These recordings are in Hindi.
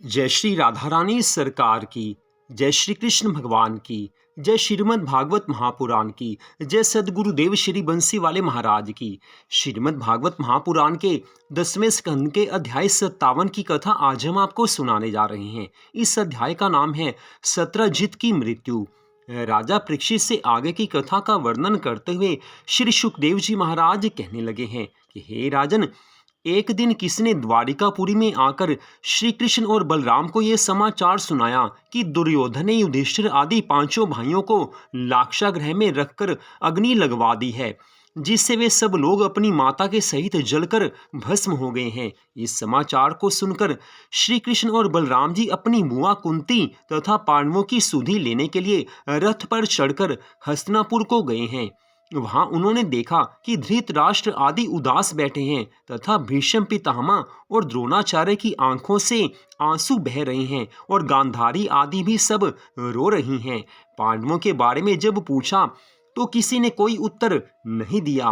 जय श्री राधा रानी सरकार की, जय श्री कृष्ण भगवान की, जय श्रीमद् भागवत महापुराण की, जय सदगुरुदेव श्री बंसी वाले महाराज की। श्रीमद् भागवत महापुराण के 10वें स्कंद के अध्याय 57 की कथा आज हम आपको सुनाने जा रहे हैं। इस अध्याय का नाम है सत्रजित की मृत्यु। राजा परीक्षित से आगे की कथा का वर्णन करते हुए श्री सुखदेव जी महाराज कहने लगे हैं कि हे राजन, एक दिन किसी ने द्वारिकापुरी में आकर श्री कृष्ण और बलराम को यह समाचार सुनाया कि दुर्योधन ने युधिष्ठिर आदि पांचों भाइयों को लाक्षागृह में रखकर अग्नि लगवा दी है, जिससे वे सब लोग अपनी माता के सहित जलकर भस्म हो गए हैं। इस समाचार को सुनकर श्री कृष्ण और बलराम जी अपनी बुआ कुंती तथा पांडवों की सुधि लेने के लिए रथ पर चढ़कर हस्तिनापुर को गए हैं। वहां उन्होंने देखा कि धृतराष्ट्र आदि उदास बैठे हैं तथा भीष्म पितामह और द्रोणाचार्य की आंखों से आंसू बह रहे हैं और गांधारी आदि भी सब रो रही हैं। पांडवों के बारे में जब पूछा तो किसी ने कोई उत्तर नहीं दिया।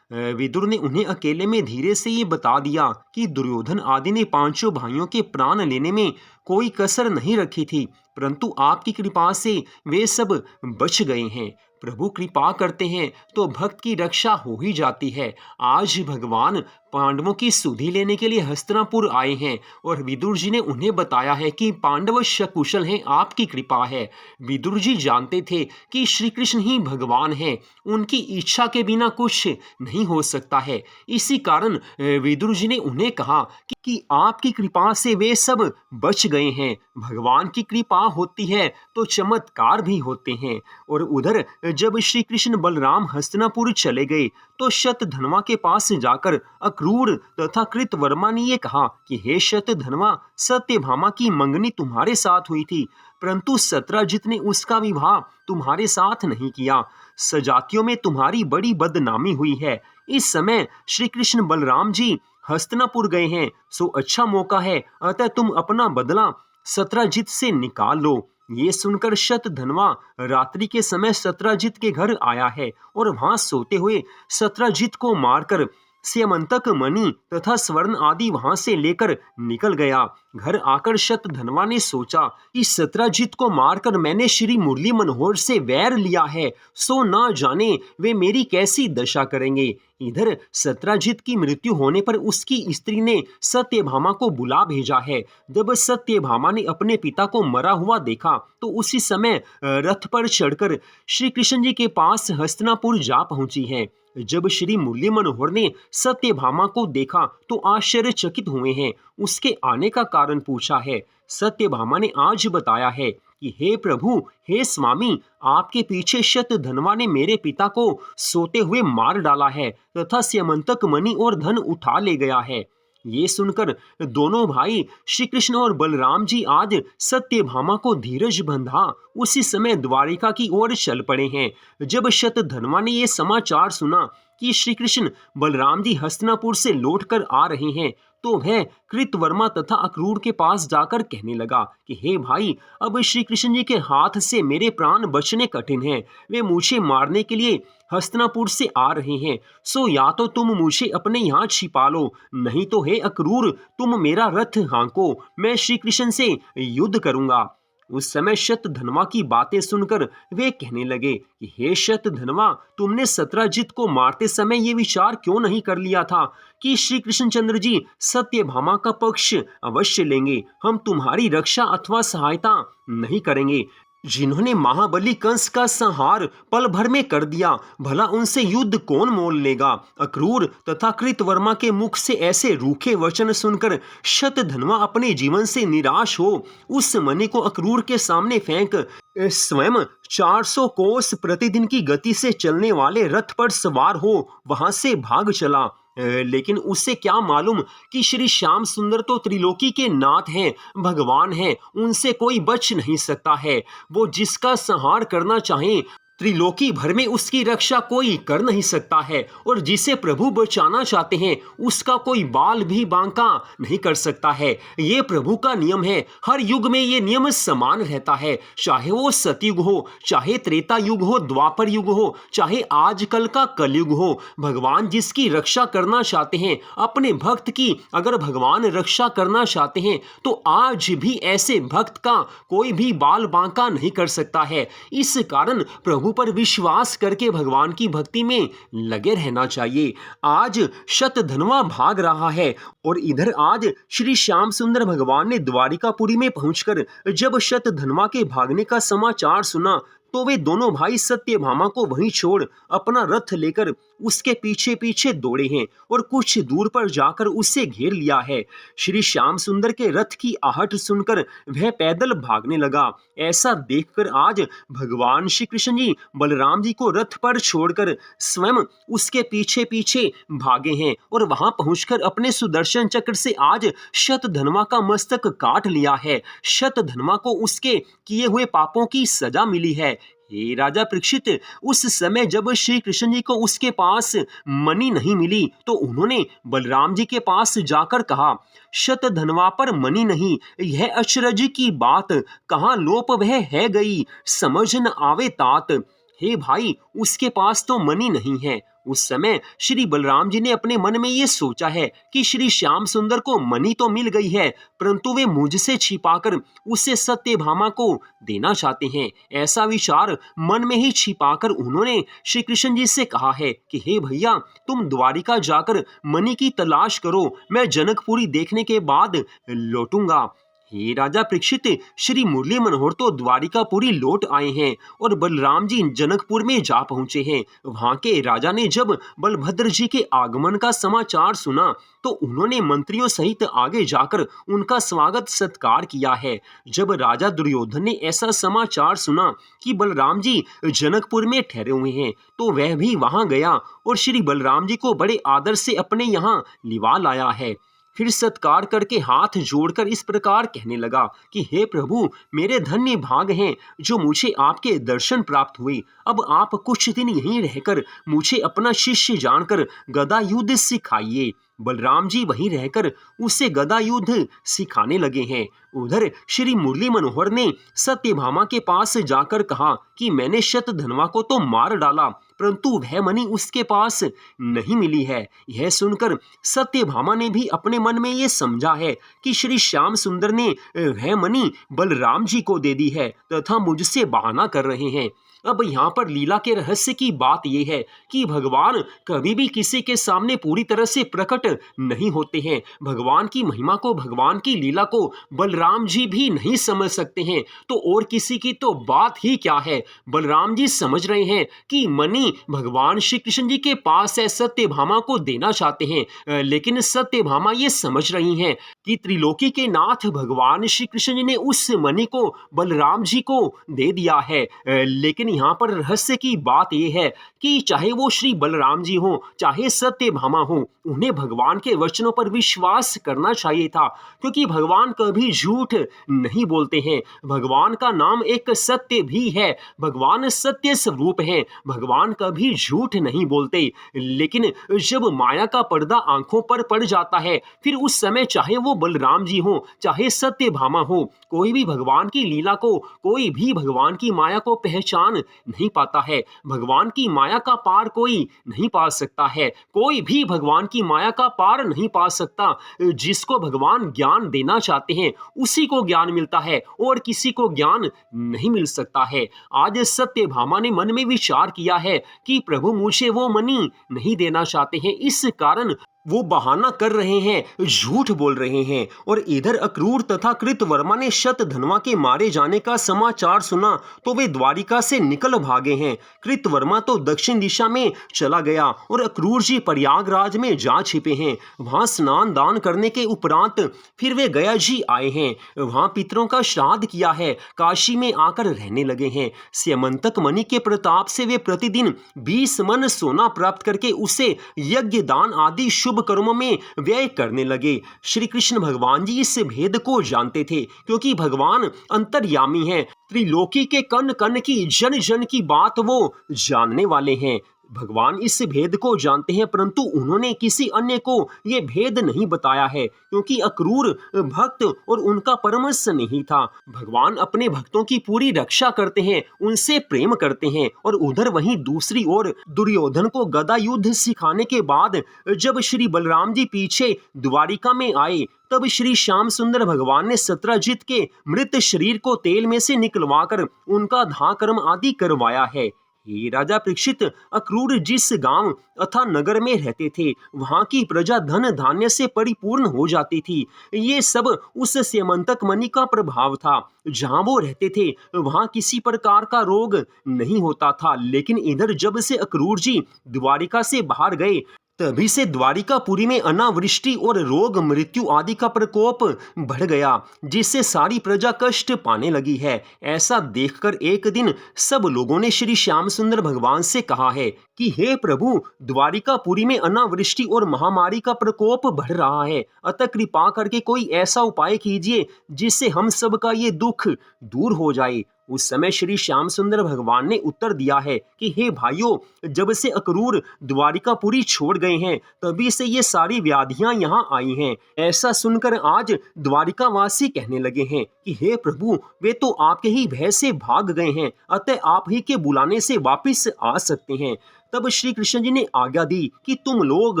विदुर ने उन्हें अकेले में धीरे से ये बता दिया कि दुर्योधन आदि ने पांचों भाइयों के प्राण लेने में कोई कसर नहीं रखी थी, परंतु आपकी कृपा से वे सब बच गए हैं। प्रभु कृपा करते हैं तो भक्त की रक्षा हो ही जाती है। आज भगवान पांडवों की सुधि लेने के लिए हस्तिनापुर आए हैं और विदुर जी ने उन्हें बताया है कि पांडव सकुशल हैं, आपकी कृपा है। विदुर जी जानते थे कि श्री कृष्ण ही भगवान हैं, उनकी इच्छा के बिना कुछ नहीं हो सकता है। इसी कारण विदुर जी ने उन्हें कहा कि आपकी कृपा से वे सब बच गए हैं। भगवान की कृपा होती है तो चमत्कार भी होते हैं। और उधर जब श्री कृष्ण बलराम हस्तिनापुर चले गए तो शतधन्वा के पास जाकर अक्रूर तथा कृतवर्मा ने ये कहा कि हे शतधन्वा, सत्यभामा की मंगनी तुम्हारे साथ हुई थी, परंतु सत्रजित ने उसका विवाह तुम्हारे साथ नहीं किया। सजातियों में तुम्हारी बड़ी बदनामी हुई है। इस समय श्री कृष्ण बलराम जी हस्तिनापुर गए हैं, सो अच्छा मौका है, अतः तुम अपना बदला सत्रजित से निकाल लो। ये सुनकर शतधन्वा रात्रि के समय सत्रजित के घर आया है और वहां सोते हुए सत्रजित को मारकर स्यमंतक मणि तथा स्वर्ण आदि वहां से लेकर निकल गया। घर आकर शतधन्वा ने सोचा कि सत्रजित को मारकर मैंने श्री मुरली मनोहर से वैर लिया है, सो ना जाने वे मेरी कैसी दशा करेंगे। इधर सत्रजित की मृत्यु होने पर उसकी स्त्री ने सत्यभामा को बुला भेजा है। जब सत्यभामा ने अपने पिता को मरा हुआ देखा तो उसी समय रथ पर चढ़कर श्री कृष्ण जी के पास हस्तिनापुर जा पहुंची है। जब श्री मुरली मनोहर ने सत्यभामा को देखा तो आश्चर्यचकित हुए हैं। उसके आने का कारण पूछा है। सत्यभामा ने आज बताया है कि हे प्रभु, हे स्वामी, आपके पीछे शतधन्वा ने मेरे पिता को सोते हुए मार डाला है तथा स्यमंतक मणि और धन उठा ले गया है। ये सुनकर दोनों भाई श्री कृष्ण और बलराम जी आज सत्यभामा को धीरज बंधा उसी समय द्वारिका की ओर चल पड़े हैं। जब शतधन्वा ने यह समाचार सुना कि श्री कृष्ण बलराम जी हस्तिनापुर से लौटकर आ रहे हैं तो वह कृतवर्मा तथा अक्रूर के पास जाकर कहने लगा कि हे भाई, अब श्री कृष्ण जी के हाथ से मेरे प्राण बचने कठिन हैं। वे मुझे मारने के लिए हस्तिनापुर से आ रहे हैं, सो या तो तुम मुझे अपने यहाँ छिपा लो, नहीं तो हे अक्रूर, तुम मेरा रथ हाँको, मैं श्री कृष्ण से युद्ध करूंगा। उस समय शतधन्वा की बातें सुनकर वे कहने लगे कि हे शतधन्वा, तुमने सत्रजित को मारते समय ये विचार क्यों नहीं कर लिया था कि श्री कृष्णचंद्र जी सत्यभामा का पक्ष अवश्य लेंगे। हम तुम्हारी रक्षा अथवा सहायता नहीं करेंगे। जिन्होंने महाबली कंस का संहार पल भर में कर दिया, भला उनसे युद्ध कौन मोल लेगा। अक्रूर तथा कृतवर्मा के मुख से ऐसे रूखे वचन सुनकर शतधन्वा अपने जीवन से निराश हो उस मणि को अक्रूर के सामने फेंक स्वयं 400 कोस प्रतिदिन की गति से चलने वाले रथ पर सवार हो वहां से भाग चला। लेकिन उससे क्या मालूम कि श्री श्याम सुंदर तो त्रिलोकी के नाथ हैं, भगवान हैं, उनसे कोई बच नहीं सकता है। वो जिसका संहार करना चाहे त्रिलोकी भर में उसकी रक्षा कोई कर नहीं सकता है और जिसे प्रभु बचाना चाहते हैं उसका कोई बाल भी बांका नहीं कर सकता है। ये प्रभु का नियम है। हर युग में ये नियम समान रहता है, चाहे वो सतयुग हो, चाहे त्रेता युग हो, द्वापर युग हो, चाहे आजकल का कलयुग हो। भगवान जिसकी रक्षा करना चाहते हैं, अपने भक्त की अगर भगवान रक्षा करना चाहते हैं तो आज भी ऐसे भक्त का कोई भी बाल बांका नहीं कर सकता है। इस कारण प्रभु पर विश्वास करके भगवान की भक्ति में लगे रहना चाहिए। आज शतधन्वा भाग रहा है और इधर आज श्री श्याम सुंदर भगवान ने द्वारिकापुरी में पहुंचकर जब शतधन्वा के भागने का समाचार सुना तो वे दोनों भाई सत्यभामा को वहीं छोड़ अपना रथ लेकर उसके पीछे पीछे दौड़े हैं और कुछ दूर पर जाकर उसे घेर लिया है। श्री श्याम सुंदर के रथ की आहट सुनकर वह पैदल भागने लगा। ऐसा देखकर आज भगवान श्री कृष्ण जी बलराम जी को रथ पर छोड़कर स्वयं उसके पीछे पीछे भागे हैं और वहां पहुंचकर अपने सुदर्शन चक्र से आज शतधन्वा का मस्तक काट लिया है। शतधन्वा को उसके किए हुए पापों की सजा मिली है। हे राजा परीक्षित, उस समय जब श्री कृष्ण जी को उसके पास मणि नहीं मिली तो उन्होंने बलराम जी के पास जाकर कहा, शतधन्वा पर मणि नहीं, यह अचरज की बात, कहाँ लोप वह है गई, समझ न आवे तात। हे भाई, उसके पास तो मणि नहीं है। उस समय श्री बलराम जी ने अपने मन में ये सोचा है कि श्री श्याम सुंदर को मणि तो मिल गई है, परंतु वे मुझसे छिपाकर उसे सत्यभामा को देना चाहते हैं। ऐसा विचार मन में ही छिपाकर उन्होंने श्री कृष्ण जी से कहा है कि हे भैया, तुम द्वारिका जाकर मणि की तलाश करो, मैं जनकपुरी देखने के बाद लौटूंगा। हे राजा परीक्षित, श्री मुरली मनोहर तो द्वारिकापुरी लौट आए हैं और बलराम जी जनकपुर में जा पहुंचे हैं। वहां के राजा ने जब बलभद्र जी के आगमन का समाचार सुना तो उन्होंने मंत्रियों सहित आगे जाकर उनका स्वागत सत्कार किया है। जब राजा दुर्योधन ने ऐसा समाचार सुना कि बलराम जी जनकपुर में ठहरे हुए हैं तो वह भी वहां गया और श्री बलराम जी को बड़े आदर से अपने यहाँ लिवा लाया है। फिर सत्कार करके हाथ जोड़कर इस प्रकार कहने लगा कि हे प्रभु, मेरे धन्य भाग हैं जो मुझे आपके दर्शन प्राप्त हुए। अब आप कुछ दिन यहीं रहकर मुझे अपना शिष्य जानकर गदा युद्ध सिखाइए। बलराम जी वहीं रहकर उसे गदा युद्ध सिखाने लगे हैं। उधर श्री मुरली मनोहर ने सत्यभामा के पास जाकर कहा कि मैंने शतधन्वा को तो मार डाला, परंतु वह मणि उसके पास नहीं मिली है। यह सुनकर सत्यभामा ने भी अपने मन में ये समझा है कि श्री श्याम सुंदर ने वह मणि बलराम जी को दे दी है तथा मुझसे बहाना कर रहे हैं। अब यहाँ पर लीला के रहस्य की बात यह है कि भगवान कभी भी किसी के सामने पूरी तरह से प्रकट नहीं होते हैं। भगवान की महिमा को, भगवान की लीला को बलराम जी भी नहीं समझ सकते हैं, तो और किसी की तो बात ही क्या है। बलराम जी समझ रहे हैं कि मणि भगवान श्री कृष्ण जी के पास है, सत्यभामा को देना चाहते हैं, लेकिन सत्यभामा ये समझ रही हैं कि त्रिलोकी के नाथ भगवान श्री कृष्ण जी ने उस मणि को बलराम जी को दे दिया है। लेकिन यहाँ पर रहस्य की बात यह है कि चाहे वो श्री बलराम जी हो, चाहे सत्यभामा हो, उन्हें भगवान के वचनों पर विश्वास करना चाहिए था, क्योंकि भगवान कभी झूठ नहीं बोलते हैं। भगवान का नाम एक सत्य भी है, भगवान सत्य स्वरूप है, भगवान कभी झूठ नहीं बोलते। लेकिन जब माया का पर्दा आंखों पर पड़ जाता है, फिर उस समय चाहे वो बलराम जी हो, चाहे सत्यभामा हो, कोई भी भगवान की लीला को, कोई भी भगवान की माया को पहचान नहीं पाता है। भगवान की माया का पार कोई नहीं पा सकता है, कोई भी भगवान की माया का पार नहीं पा सकता। जिसको भगवान ज्ञान देना चाहते हैं उसी को ज्ञान मिलता है और किसी को ज्ञान नहीं मिल सकता है। आज सत्यभामा ने मन में विचार किया है कि प्रभु मुझे वो मणि नहीं देना चाहते हैं, इस कारण वो बहाना कर रहे हैं, झूठ बोल रहे हैं। और इधर अक्रूर तथा कृतवर्मा ने शतधन्वा के मारे जाने का समाचार सुना तो वे द्वारिका से निकल भागे हैं। कृतवर्मा तो दक्षिण दिशा में चला गया और अक्रूर जी प्रयागराज में जा छिपे हैं। वहां स्नान दान करने के उपरांत फिर वे गया जी आए हैं, वहां पितरों का श्राद्ध किया है, काशी में आकर रहने लगे हैं। स्यमंतक मणि के प्रताप से वे प्रतिदिन 20 मन सोना प्राप्त करके उसे यज्ञ दान आदि शुभ शुभ कर्मों में व्यय करने लगे। श्री कृष्ण भगवान जी इस भेद को जानते थे, क्योंकि भगवान अंतर्यामी हैं, त्रिलोकी के कण कण की, जन जन की बात वो जानने वाले हैं। भगवान इस भेद को जानते हैं, परंतु उन्होंने किसी अन्य को ये भेद नहीं बताया है, क्योंकि अक्रूर भक्त और उनका परम स्नेही था। भगवान अपने भक्तों की पूरी रक्षा करते हैं, उनसे प्रेम करते हैं। और उधर वहीं दूसरी ओर दुर्योधन को गदा युद्ध सिखाने के बाद जब श्री बलराम जी पीछे द्वारिका में आए, तब श्री श्याम सुंदर भगवान ने सत्यजित के मृत शरीर को तेल में से निकलवाकर उनका दाह कर्म आदि करवाया है। हे राजा परीक्षित, अक्रूर जिस गांव अथवा नगर में रहते थे, वहां की प्रजा धन धान्य से परिपूर्ण हो जाती थी। ये सब उस स्यमंतक मणि का प्रभाव था। जहां वो रहते थे वहां किसी प्रकार का रोग नहीं होता था, लेकिन इधर जब से अक्रूर जी द्वारिका से बाहर गए, तभी से द्वारिकापुरी में अनावृष्टि और रोग मृत्यु आदि का प्रकोप बढ़ गया, जिससे सारी प्रजा कष्ट पाने लगी है। ऐसा देखकर एक दिन सब लोगों ने श्री श्याम सुंदर भगवान से कहा है कि हे प्रभु, द्वारिकापुरी में अनावृष्टि और महामारी का प्रकोप बढ़ रहा है, अतः कृपा करके कोई ऐसा उपाय कीजिए जिससे हम सब का ये दुख दूर हो जाए। उस समय श्री श्याम सुंदर भगवान ने उत्तर दिया है कि हे भाइयों, जब से अक्रूर द्वारिकापुरी छोड़ गए हैं, तभी से ये सारी व्याधियां यहाँ आई हैं। ऐसा सुनकर आज द्वारिकावासी कहने लगे हैं कि हे प्रभु, वे तो आपके ही भय से भाग गए हैं, अतः आप ही के बुलाने से वापिस आ सकते हैं। तब श्री कृष्ण जी ने आज्ञा दी कि तुम लोग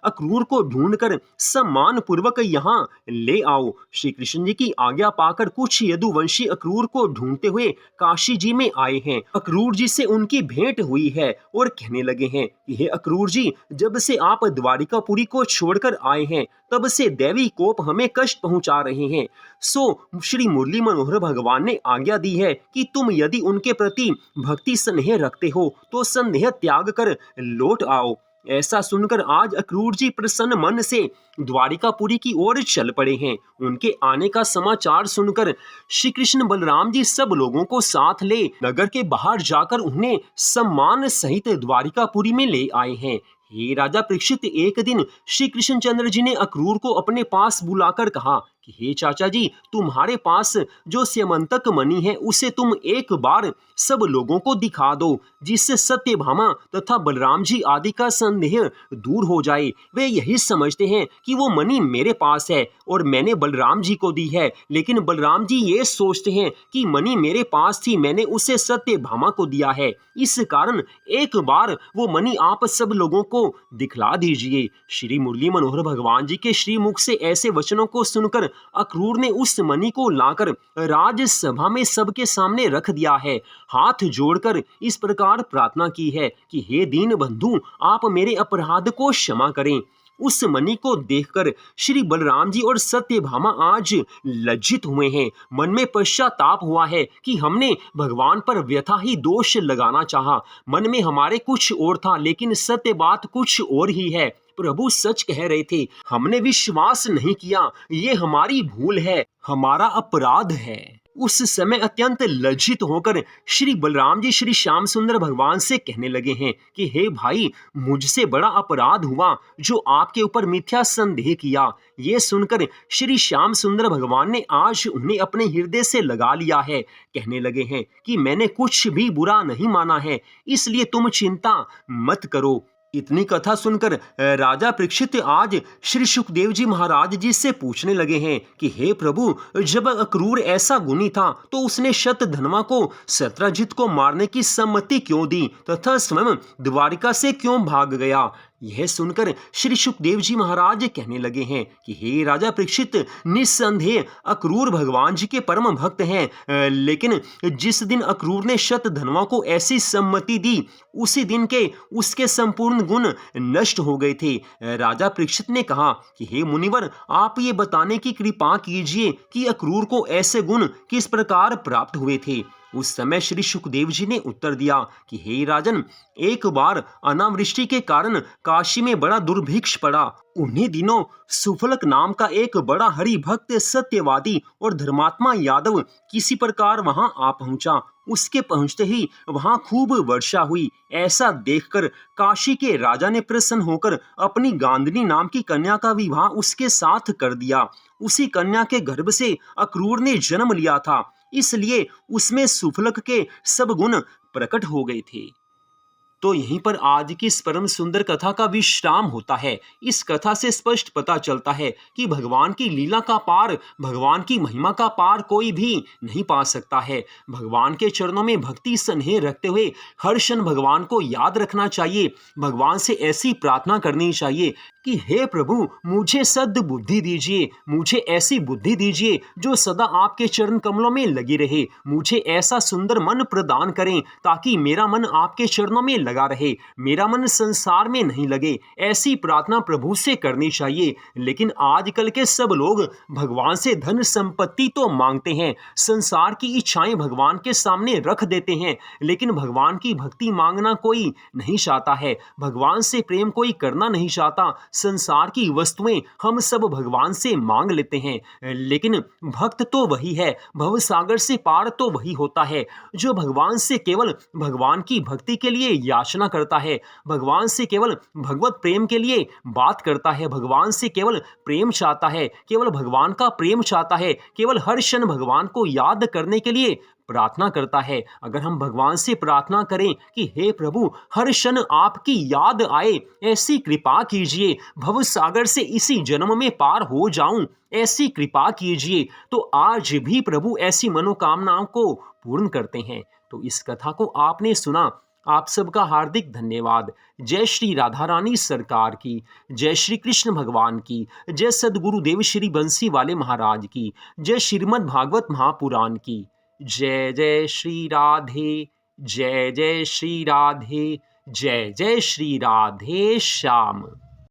अक्रूर को ढूंढकर सम्मान पूर्वक यहाँ ले आओ। श्री कृष्ण जी की आज्ञा पाकर कुछ यदुवंशी अक्रूर को ढूंढते हुए काशी जी में आए हैं। अक्रूर जी से उनकी भेंट हुई है और कहने लगे हैं कि हे अक्रूर जी, जब से आप द्वारिकापुरी को छोड़कर आए हैं, तब से दैवी कोप हमें कष्ट पहुंचा रहे हैं। सो श्री मुरली मनोहर भगवान ने आज्ञा दी है कि तुम यदि उनके प्रति भक्ति स्नेह रखते हो तो संदेह त्याग कर लौट आओ। ऐसा सुनकर आज अक्रूर जी प्रसन्न मन से द्वारिकापुरी की ओर चल पड़े हैं। उनके आने का समाचार सुनकर श्री कृष्ण बलराम जी सब लोगों को साथ ले नगर के बाहर जाकर उन्हें सम्मान सहित द्वारिकापुरी में ले आए हैं। हे राजा परीक्षित, एक दिन श्री कृष्णचंद्र जी ने अक्रूर को अपने पास बुलाकर कहा कि हे चाचा जी, तुम्हारे पास जो स्यमंतक मणि है उसे तुम एक बार सब लोगों को दिखा दो, जिससे सत्यभामा तथा बलराम जी आदि का संदेह दूर हो जाए। वे यही समझते हैं कि वो मणि मेरे पास है और मैंने बलराम जी को दी है, लेकिन बलराम जी ये सोचते हैं कि मणि मेरे पास थी, मैंने उसे सत्यभामा को दिया है। इस कारण एक बार वो मणि आप सब लोगों को दिखला दीजिए। श्री मुरली मनोहर भगवान जी के श्रीमुख से ऐसे वचनों को सुनकर अक्रूर ने उस मणि को लाकर राजसभा में सबके सामने रख दिया है। हाथ जोड़कर इस प्रकार प्रार्थना की है कि हे दीन बंधु, आप मेरे अपराध को क्षमा करें। उस मणि को देखकर श्री बलराम जी और सत्यभामा आज लज्जित हुए हैं। मन में पश्चाताप हुआ है कि हमने भगवान पर व्यथा ही दोष लगाना चाहा। मन में हमारे कुछ और था, लेकिन सत्य बात कुछ और ही है। प्रभु सच कह रहे थे, हमने विश्वास नहीं किया, ये हमारी भूल है, हमारा अपराध है। उस समय अत्यंत लज्जित होकर श्री बलराम जी श्री श्याम सुंदर भगवान से कहने लगे हैं कि हे भाई, मुझसे बड़ा अपराध हुआ जो आपके ऊपर मिथ्या संदेह किया। ये सुनकर श्री श्याम सुंदर भगवान ने आज उन्हें अपने हृदय से लगा लिया है। कहने लगे हैं कि मैंने कुछ भी बुरा नहीं माना है, इसलिए तुम चिंता मत करो। इतनी कथा सुनकर राजा परीक्षित आज श्री सुखदेव जी महाराज जी से पूछने लगे हैं कि हे प्रभु, जब अक्रूर ऐसा गुणी था तो उसने शतधन्वा को सत्यजित को मारने की सम्मति क्यों दी तथा स्वयं द्वारिका से क्यों भाग गया। यह सुनकर श्री सुखदेव जी महाराज कहने लगे हैं कि हे राजा परीक्षित, निस्संदेह अक्रूर भगवान जी के परम भक्त हैं, लेकिन जिस दिन अक्रूर ने शतधन्वा को ऐसी सम्मति दी, उसी दिन के उसके संपूर्ण गुण नष्ट हो गए थे। राजा परीक्षित ने कहा कि हे मुनिवर, आप ये बताने की कृपा कीजिए कि अक्रूर को ऐसे गुण किस प्रकार प्राप्त हुए थे। उस समय श्री सुखदेव जी ने उत्तर दिया कि हे राजन, एक बार अनावृष्टि के कारण काशी में बड़ा दुर्भिक्ष पड़ा। उन्हीं दिनों सुफलक नाम का एक बड़ा हरि भक्त, सत्यवादी और धर्मात्मा यादव किसी प्रकार वहां आ पहुंचा। उसके पहुंचते ही वहां खूब वर्षा हुई। ऐसा देखकर काशी के राजा ने प्रसन्न होकर अपनी गांधनी नाम की कन्या का विवाह उसके साथ कर दिया। उसी कन्या के गर्भ से अक्रूर ने जन्म लिया था, इसलिए उसमें सुफलक के सब गुण प्रकट हो गए थे। तो यहीं पर आज की इस परम सुंदर कथा का विश्राम होता है। इस कथा से स्पष्ट पता चलता है कि भगवान की लीला का पार, भगवान की महिमा का पार कोई भी नहीं पा सकता है। भगवान के चरणों में भक्ति स्नेह रखते हुए हर क्षण भगवान को याद रखना चाहिए। भगवान से ऐसी प्रार्थना करनी चाहिए कि हे प्रभु, मुझे सद्बुद्धि दीजिए, मुझे ऐसी बुद्धि दीजिए जो सदा आपके चरण कमलों में लगी रहे। मुझे ऐसा सुंदर मन प्रदान करें ताकि मेरा मन आपके चरणों में लगा रहे, मेरा मन संसार में नहीं लगे। ऐसी प्रार्थना प्रभु से करनी चाहिए। लेकिन आजकल के सब लोग भगवान से धन संपत्ति तो मांगते हैं, संसार की इच्छाएं भगवान के सामने रख देते हैं, लेकिन भगवान की भक्ति मांगना कोई नहीं चाहता है, भगवान से प्रेम कोई करना नहीं चाहता। संसार की वस्तुएं हम सब भगवान से मांग लेते हैं, लेकिन भक्त तो वही है, भवसागर से पार तो वही होता है जो भगवान से केवल भगवान की भक्ति के लिए याचना करता है, भगवान से केवल भगवत प्रेम के लिए बात करता है, भगवान से केवल प्रेम चाहता है, केवल भगवान का प्रेम चाहता है, केवल हर क्षण भगवान को याद करने के लिए प्रार्थना करता है। अगर हम भगवान से प्रार्थना करें कि हे प्रभु, हर क्षण आपकी याद आए, ऐसी कृपा कीजिए, भव सागर से इसी जन्म में पार हो जाऊं, ऐसी कृपा कीजिए, तो आज भी प्रभु ऐसी मनोकामनाओं को पूर्ण करते हैं। तो इस कथा को आपने सुना, आप सबका हार्दिक धन्यवाद। जय श्री राधा रानी सरकार की, जय श्री कृष्ण भगवान की, जय सद्गुरुदेव श्री बंसी वाले महाराज की, जय श्रीमद् भागवत महापुराण की। जय जय श्री राधे, जय जय श्री राधे, जय जय श्री राधे श्याम।